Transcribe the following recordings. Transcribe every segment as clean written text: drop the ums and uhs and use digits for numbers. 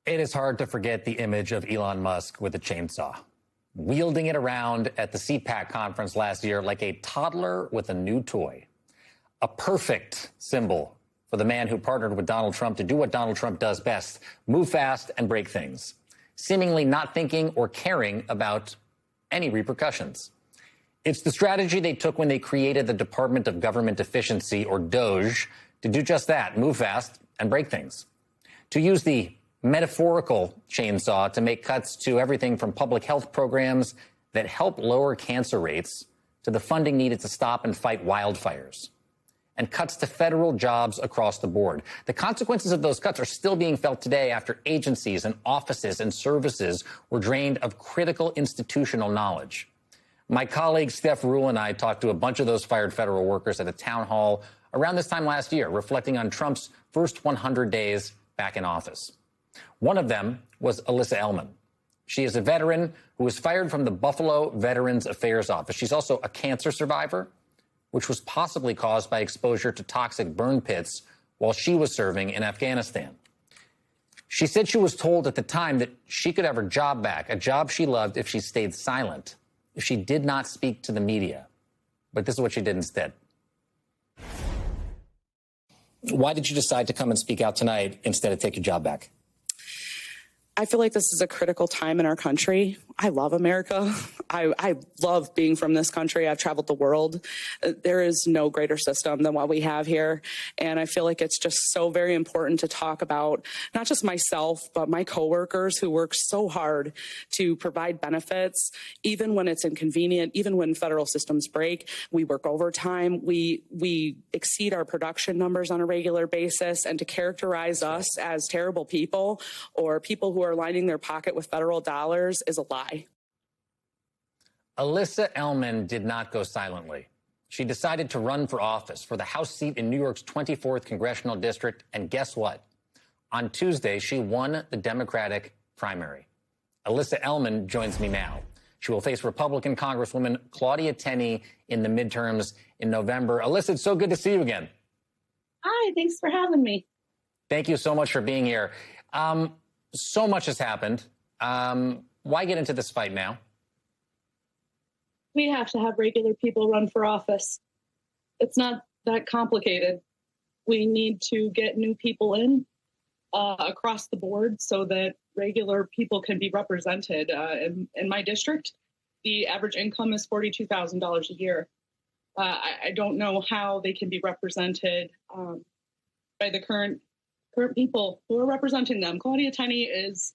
It is hard to forget the image of Elon Musk with a chainsaw, wielding it around at the CPAC conference last year like a toddler with a new toy. A perfect symbol for the man who partnered with Donald Trump to do what Donald Trump does best, move fast and break things, seemingly not thinking or caring about any repercussions. It's the strategy they took when they created the Department of Government Efficiency, or DOGE, to do just that, move fast and break things. To use the metaphorical chainsaw to make cuts to everything from public health programs that help lower cancer rates to the funding needed to stop and fight wildfires, and cuts to federal jobs across the board. The consequences of those cuts are still being felt today after agencies and offices and services were drained of critical institutional knowledge. My colleague Steph Ruhle and I talked to a bunch of those fired federal workers at a town hall around this time last year, reflecting on Trump's first 100 days back in office. One of them was Alyssa Elman. She is a veteran who was fired from the Buffalo Veterans Affairs Office. She's also a cancer survivor, which was possibly caused by exposure to toxic burn pits while she was serving in Afghanistan. She said she was told at the time that she could have her job back, a job she loved, if she stayed silent, if she did not speak to the media. But this is what she did instead. Why did you decide to come and speak out tonight instead of take your job back? I feel like this is a critical time in our country. I love America. I love being from this country. I've traveled the world. There is no greater system than what we have here. And I feel like it's just so very important to talk about not just myself, but my coworkers who work so hard to provide benefits, even when it's inconvenient, even when federal systems break. We work overtime. We exceed our production numbers on a regular basis. And to characterize us as terrible people or people who are lining their pocket with federal dollars is a lie. Alyssa Elman did not go silently. She decided to run for office for the House seat in New York's 24th congressional district. And guess what? On Tuesday, she won the Democratic primary. Alyssa Elman joins me now. She will face Republican Congresswoman Claudia Tenney in the midterms in November. Alyssa, it's so good to see you again. Hi, thanks for having me. Thank you so much for being here. So much has happened. Why get into this fight now? We have to have regular people run for office. It's not that complicated. We need to get new people in across the board so that regular people can be represented. In my district, the average income is $42,000 a year. I don't know how they can be represented by the current people who are representing them. Claudia Tenney is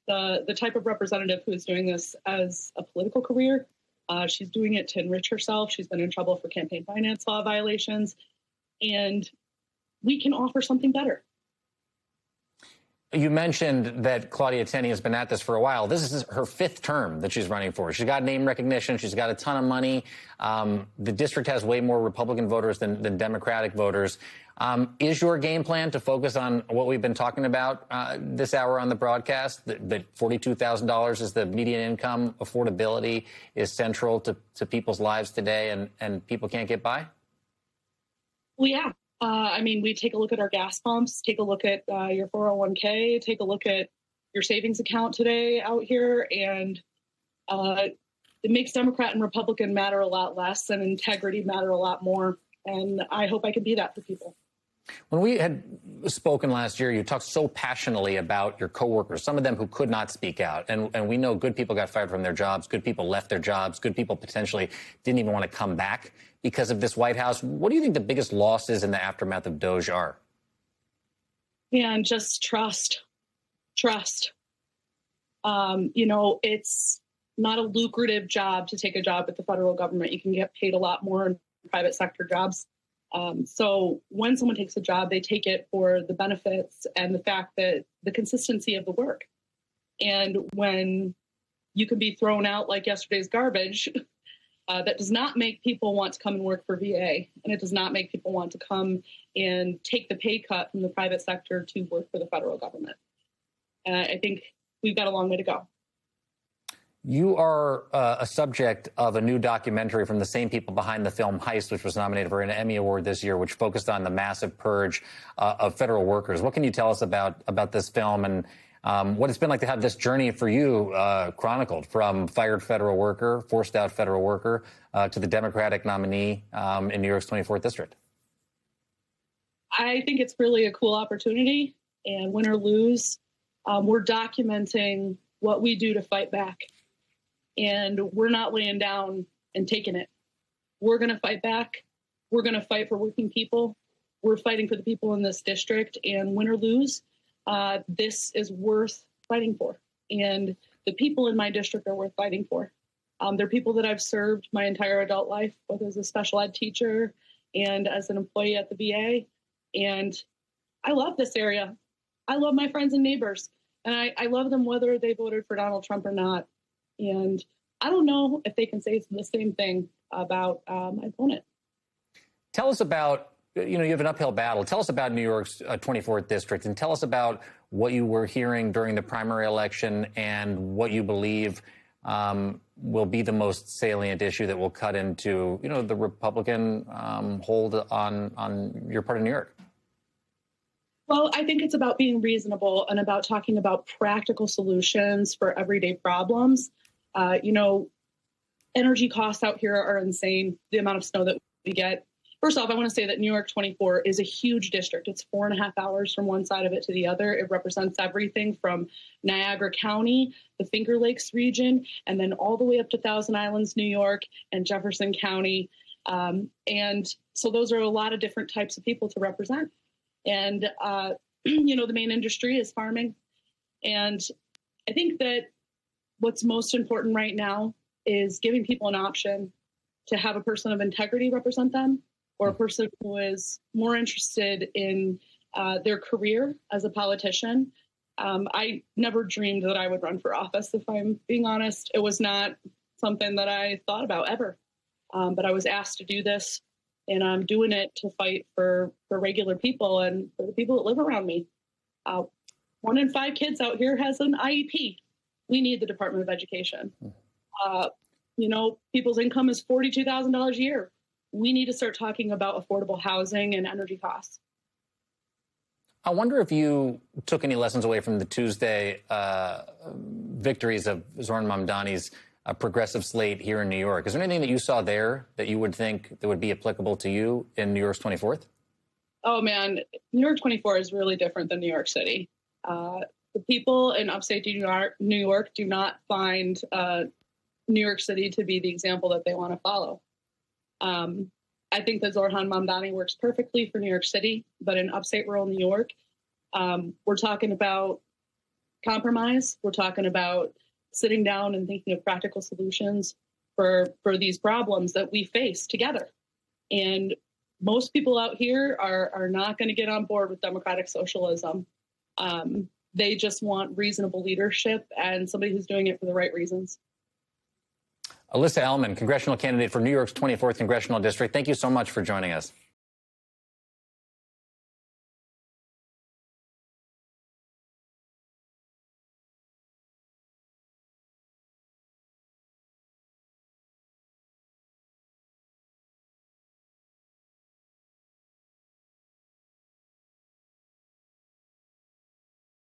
the type of representative who is doing this as a political career. She's doing it to enrich herself. She's been in trouble for campaign finance law violations, and we can offer something better. You mentioned that Claudia Tenney has been at this for a while. This is her fifth term that she's running for. She's got name recognition. She's got a ton of money. The district has way more Republican voters than Democratic voters. Is your game plan to focus on what we've been talking about this hour on the broadcast, that $42,000 is the median income, affordability is central to people's lives today, and people can't get by? Well, yeah. I mean, we take a look at our gas pumps, take a look at your 401k, take a look at your savings account today out here, and it makes Democrat and Republican matter a lot less and integrity matter a lot more. And I hope I can be that for people. When we had spoken last year, you talked so passionately about your coworkers, some of them who could not speak out. And we know good people got fired from their jobs. Good people left their jobs. Good people potentially didn't even want to come back because of this White House. What do you think the biggest losses in the aftermath of DOGE are? Yeah, and just trust. Trust. It's not a lucrative job to take a job with the federal government. You can get paid a lot more in private sector jobs. So when someone takes a job, they take it for the benefits and the fact that the consistency of the work. And when you can be thrown out like yesterday's garbage, that does not make people want to come and work for VA. And it does not make people want to come and take the pay cut from the private sector to work for the federal government. I think we've got a long way to go. You are a subject of a new documentary from the same people behind the film Heist, which was nominated for an Emmy Award this year, which focused on the massive purge of federal workers. What can you tell us about this film and what it's been like to have this journey for you chronicled, from fired federal worker, forced out federal worker, to the Democratic nominee in New York's 24th district. I think it's really a cool opportunity, and win or lose, we're documenting what we do to fight back, and we're not laying down and taking it. We're going to fight back. We're going to fight for working people. We're fighting for the people in this district, and win or lose, this is worth fighting for. And the people in my district are worth fighting for. They're people that I've served my entire adult life, both as a special ed teacher and as an employee at the VA. And I love this area. I love my friends and neighbors, and I love them whether they voted for Donald Trump or not. And I don't know if they can say the same thing about my opponent. Tell us about, you have an uphill battle. Tell us about New York's 24th district, and tell us about what you were hearing during the primary election and what you believe will be the most salient issue that will cut into, the Republican hold on your part of New York. Well, I think it's about being reasonable and about talking about practical solutions for everyday problems. Energy costs out here are insane, the amount of snow that we get. First off, I want to say that New York 24 is a huge district. It's 4.5 hours from one side of it to the other. It represents everything from Niagara County, the Finger Lakes region, and then all the way up to Thousand Islands, New York, and Jefferson County. And so those are a lot of different types of people to represent. And, the main industry is farming. And I think that what's most important right now is giving people an option to have a person of integrity represent them, or a person who is more interested in their career as a politician. I never dreamed that I would run for office, if I'm being honest. It was not something that I thought about ever. But I was asked to do this, and I'm doing it to fight for regular people and for the people that live around me. 1 in 5 kids out here has an IEP. We need the Department of Education. People's income is $42,000 a year. We need to start talking about affordable housing and energy costs. I wonder if you took any lessons away from the Tuesday victories of Zohran Mamdani's progressive slate here in New York. Is there anything that you saw there that you would think that would be applicable to you in New York's 24th? Oh, man, New York 24 is really different than New York City. The people in upstate New York do not find New York City to be the example that they want to follow. I think that Zohran Mamdani works perfectly for New York City, but in upstate rural New York, we're talking about compromise. We're talking about sitting down and thinking of practical solutions for these problems that we face together. And most people out here are not going to get on board with democratic socialism. They just want reasonable leadership and somebody who's doing it for the right reasons. Alyssa Ellman, congressional candidate for New York's 24th congressional district. Thank you so much for joining us.